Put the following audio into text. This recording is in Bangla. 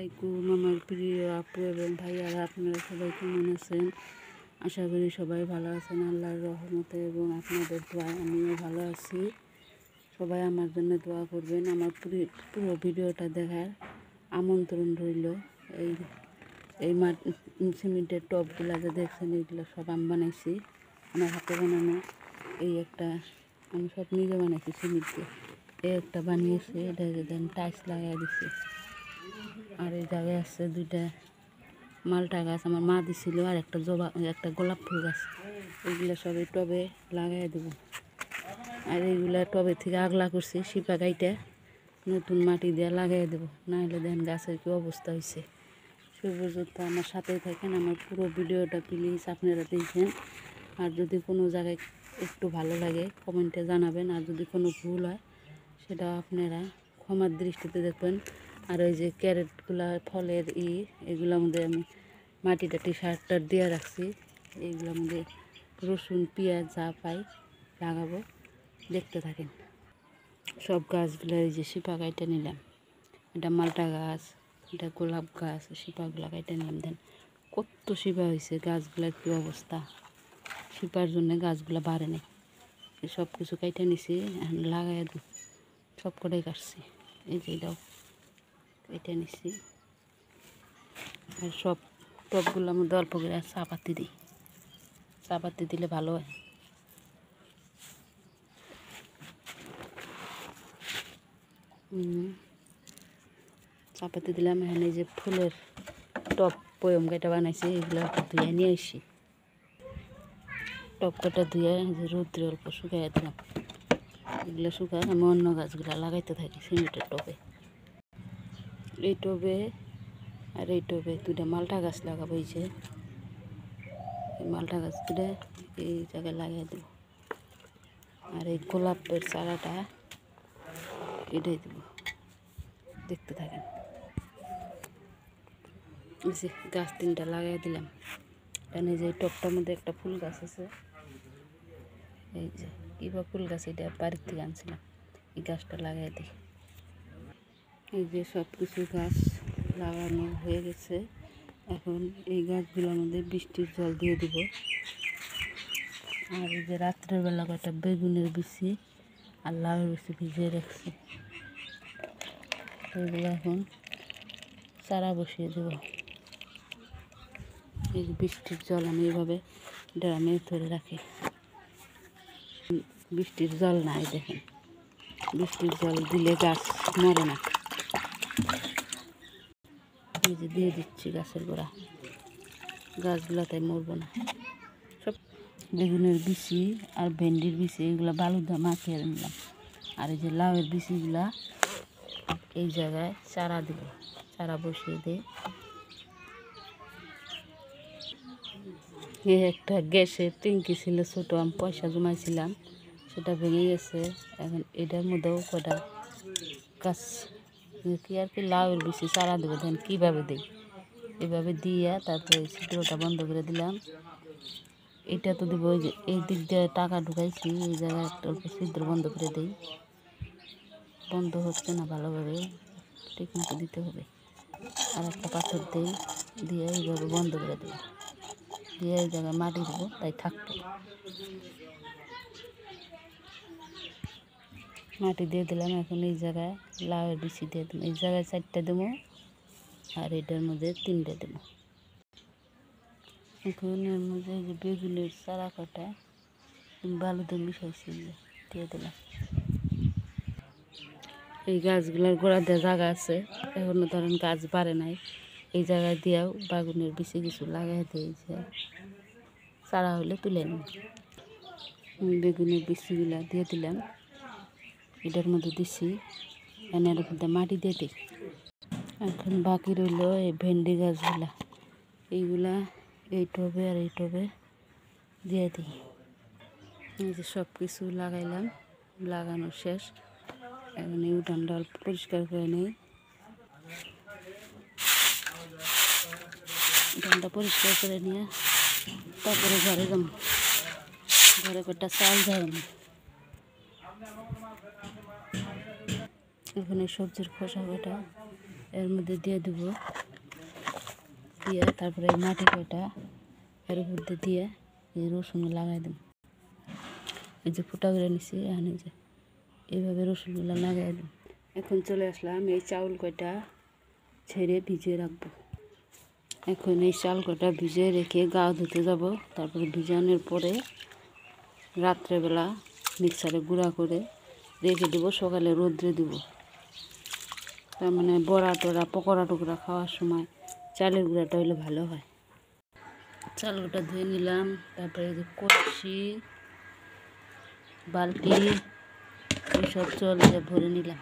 আলাইকুম আমার প্রিয় আপু এবং ভাইয়ারা, আপনারা সবাই কেমন আছেন? আশা করি সবাই ভালো আছেন আল্লাহর রহমতে এবং আপনাদের দোয়ায় আমিও ভালো আছি। সবাই আমার জন্য দোয়া করবেন। আমার পুরো ভিডিওটা দেখার আমন্ত্রণ রইল। এই সিমেন্টের টবগুলো যে দেখছেন, এইগুলো সব আমি বানাইছি, আমার হাতে বানানো। আমি সব নিজে বানাইছি সিমেন্ট দিয়ে। একটা বানিয়েছে, এটা দেন টাইলস লাগাই দিচ্ছে। আর এই জায়গায় আছে দুইটা মালটা গাছ আমার মা দিছিল, আর একটা গোলাপ ফুল গাছ। এইগুলো সব এই টবে লাগাই দেবো। আর এইগুলা টবে থেকে আগলা করছি শিপা গাইটা, নতুন মাটি দিয়ে লাগাই দেবো, নাহলে দেন গাছের কি অবস্থা হয়েছে। সে পর্যন্ত আমার সাথেই থাকেন। আমার পুরো ভিডিওটা প্লিজ আপনারা দেখেন। আর যদি কোনো জায়গায় একটু ভালো লাগে কমেন্টে জানাবেন, আর যদি কোনো ভুল হয় সেটা আপনারা ক্ষমার দৃষ্টিতে দেখবেন। আর ওই যে ক্যারেটগুলা ফলের এগুলোর মধ্যে আমি মাটি টাটি সার দিয়ে রাখছি। এইগুলোর মধ্যে রসুন পেঁয়াজ যা পাই লাগাবো, দেখতে থাকেন। সব গাছগুলো এই যে শিপা কাইটা নিলাম, এটা মালটা গাছ, এটা গোলাপ গাছ, শিপাগুলা কাইটা নিলাম। দেন কত শিপা হয়েছে, গাছগুলার কী অবস্থা। শিপার জন্য গাছগুলা বাড়ে নেই। সব কিছু কাইটা নিছি, লাগাই দিই। সব কটাই কাটছি, এই যে এটাও কেটে নিছি। আর সব টবগুলোর মধ্যে অল্প করে চাপাতি দিই, চাপাতি দিলে ভালো হয়। চাপাতি দিলাম। এখানে যে ফুলের টব পয়ম কাটা বানাইছি, এগুলো ধুয়ে নিয়ে আসি। টব কাটা ধুয়ে যে রোদ্রে অল্প শুকাই দিলাম। এগুলো শুকায় আমি অন্য গাছগুলো লাগাইতে থাকি সিমেন্টের টবে। এই টবে আর এই টবে দুইটা মালটা গাছ লাগাবো। এই যে এই মালটা গাছ দুটো এই জায়গায় লাগিয়ে দেবো। আর এই গোলাপের চারাটা কেটে দেবো, দেখতে থাকেন। এই যে গাছ তিনটা লাগাই দিলাম। এখানে যে টবটার মধ্যে একটা ফুল গাছ আছে, এই যে কিবা ফুল গাছ, এটা বাড়ির থেকে আনছিলাম। এই গাছটা লাগাই দিই। এই যে সব কিছু গাছ লাগানো হয়ে গেছে। এখন এই গাছগুলোর মধ্যে বৃষ্টির জল দিয়ে দিব। আর এই যে রাত্রের বেলা কয়েকটা বেগুনের বিচি আর লাউয়ের বিচি ভিজিয়ে রাখছি, এগুলো এখন চারা বসিয়ে দেব। এই যে বৃষ্টির জল আমি এইভাবে ড্রামে ধরে রাখি। বৃষ্টির জল নাই, দেখেন বৃষ্টির জল দিলে গাছ মরে না। এই যে দিয়ে দিচ্ছি গাছের গোড়া, গাছগুলো তাই মরবো না। সব বেগুনের বিচি আর ভেন্ডির বিচি এগুলো বালুদা মাখিয়ে নিলাম। আর এই যে লাউয়ের বিচিগুলা এই জায়গায় চারা দিব, চারা বসিয়ে দিই। এই একটা গ্যাসের ট্যাঙ্কি ছিল ছোটো, আমি পয়সা জমাইছিলাম, সেটা ভেঙে গেছে। এখন এটার মধ্যেও কটা গাছ কি আর কি লাউয়ের বিচি চারা দেবো। দেন কীভাবে দিই, এভাবে দিয়ে তারপরে এই ছিদ্রটা বন্ধ করে দিলাম। এটা তো দেবো, ওই যে এই দিক দিয়ে টাকা ঢুকাইছি, এই জায়গায় একটা অল্প ছিদ্র বন্ধ করে দিই। বন্ধ হচ্ছে না ভালোভাবে, ঠিক মতো দিতে হবে। আর একটা পাথর দিই, দিয়ে এইভাবে বন্ধ করে দেবো, দিয়ে এই জায়গায় মাটি দেবো, তাই থাকবো। মাটি দিয়ে দিলাম। এখন এই জায়গায় লাউয়ের বিচি দিয়ে দেবো, এই জায়গায় 4টা দেবো আর এটার মধ্যে 3টে দেবো। এখন এর মধ্যে এই যে বেগুনের চারা কটা বালুতে মিশাইছি, দিয়ে দিলাম। এই গাছগুলোর গোড়া দিয়ে জায়গা আছে, এখনো ধরেন গাছ বাড়ে নাই। এই জায়গায় দিয়েও বাগুনের বিচি কিছু লাগাই দিয়ে চারা হলে তুলে নিই। বেগুনের বিচিগুলা দিয়ে দিলাম, এটার মধ্যে দিছি। এর মধ্যে মাটি দিয়ে দিই। এখন বাকি রইল এই ভেন্ডি গাছগুলা, এইগুলা এই টবে আর এই টবে দিয়ে দিই। এই যে সব কিছু লাগাইলাম, লাগানো শেষ। এখন এই উঠানটা অল্প পরিষ্কার করে নিই। উঠানটা পরিষ্কার করে নিয়ে তারপরে ঘরে যাবো, ঘরে কটা চাল যাবো। এখন এই সবজির খোসা কটা এর মধ্যে দিয়ে দেবো। দিয়ে তারপরে এই মাটি কয়টা এর উপর দিয়ে এই রসুন লাগাই দেব। এই যে ফুটা করে নিছি, এখন এই যে এইভাবে রসুনগুলো লাগাই দেব। এখন চলে আসলাম এই চাউল কয়টা ছেড়ে ভিজিয়ে রাখবো। এখন এই চাল কয়টা ভিজিয়ে রেখে গা ধুতে যাব। তারপরে ভিজানোর পরে রাত্রেবেলা মিক্সারে গুঁড়া করে রেখে দেবো, সকালে রোদ্রে দেব। তার মানে বড়া টড়া পকোড়া টুকরা খাওয়ার সময় চালের গুঁড়াটা হলে ভালো হয়। চালটা ধুয়ে নিলাম, তারপরে এই যে কলসি বালতি এইসব জল দিয়ে ভরে নিলাম।